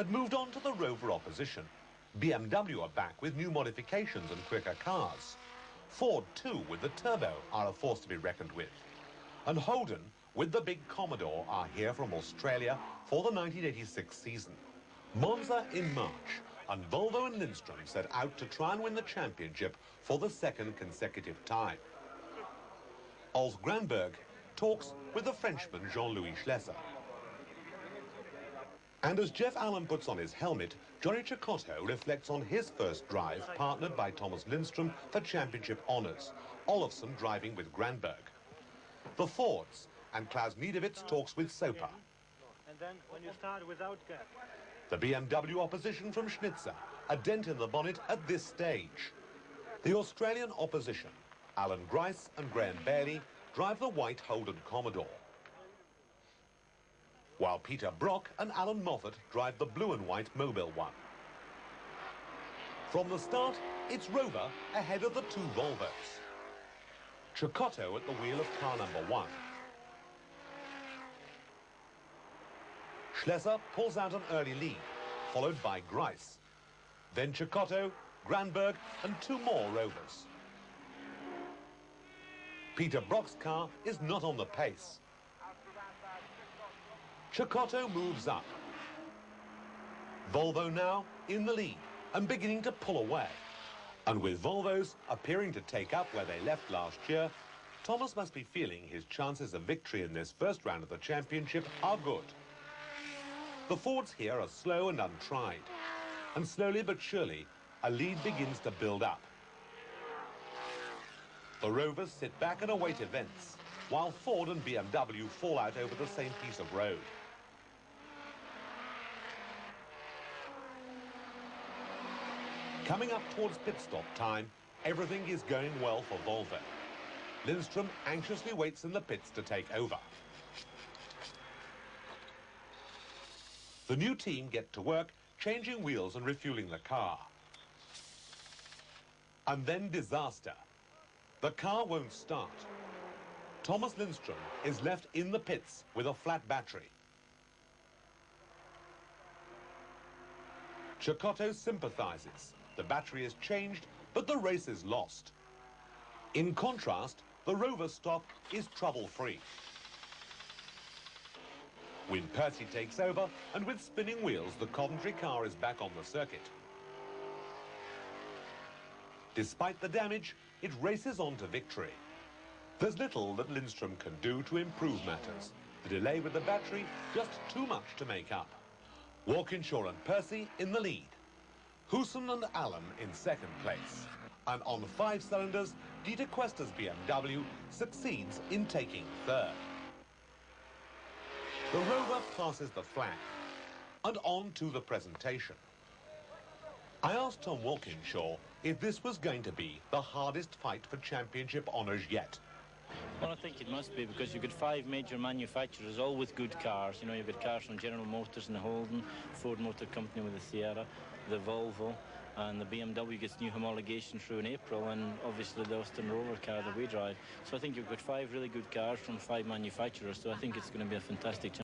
had moved on to the Rover opposition. BMW are back with new modifications and quicker cars. Ford, too, with the Turbo, are a force to be reckoned with. And Holden, with the big Commodore, are here from Australia for the 1986 season. Monza in March, and Volvo and Lindstrom set out to try and win the championship for the second consecutive time. Ulf Granberg talks with the Frenchman Jean-Louis Schlesser. And as Jeff Allen puts on his helmet, Johnny Cecotto reflects on his first drive, partnered by Thomas Lindstrom for championship honours, Olofsson driving with Granberg. The Fords, and Klaus Niedewitz talks with Soper. And then when you start without gap. The BMW opposition from Schnitzer, a dent in the bonnet at this stage. The Australian opposition, Alan Grice and Graham Bailey, drive the white Holden Commodore, while Peter Brock and Alan Moffat drive the blue and white Mobile one. From the start, it's Rover ahead of the two Volvos. Cecotto at the wheel of car number 1. Schlesser pulls out an early lead, followed by Grice. Then Cecotto, Granberg and 2 more Rovers. Peter Brock's car is not on the pace. Cecotto moves up. Volvo now in the lead and beginning to pull away. And with Volvos appearing to take up where they left last year, Thomas must be feeling his chances of victory in this first round of the championship are good. The Fords here are slow and untried, and slowly but surely, a lead begins to build up. The Rovers sit back and await events, while Ford and BMW fall out over the same piece of road. Coming up towards pit stop time, everything is going well for Volvo. Lindstrom anxiously waits in the pits to take over. The new team get to work, changing wheels and refueling the car. And then disaster. The car won't start. Thomas Lindstrom is left in the pits with a flat battery. Cecotto sympathizes. The battery is changed, but the race is lost. In contrast, the Rover stop is trouble-free. Win Percy takes over, and with spinning wheels, the Coventry car is back on the circuit. Despite the damage, it races on to victory. There's little that Lindstrom can do to improve matters. The delay with the battery, just too much to make up. Walkinshaw and Percy in the lead. Hooson and Allen in second place. And on 5 cylinders, Dieter Questa's BMW succeeds in taking third. The Rover passes the flag. And on to the presentation. I asked Tom Walkinshaw if this was going to be the hardest fight for championship honours yet. Well, I think it must be, because you've got 5 major manufacturers, all with good cars. You know, you've got cars from General Motors and the Holden, Ford Motor Company with the Sierra, the Volvo, and the BMW gets new homologation through in April, and obviously the Austin Rover car that we drive. So I think you've got 5 really good cars from 5 manufacturers, so I think it's going to be a fantastic challenge.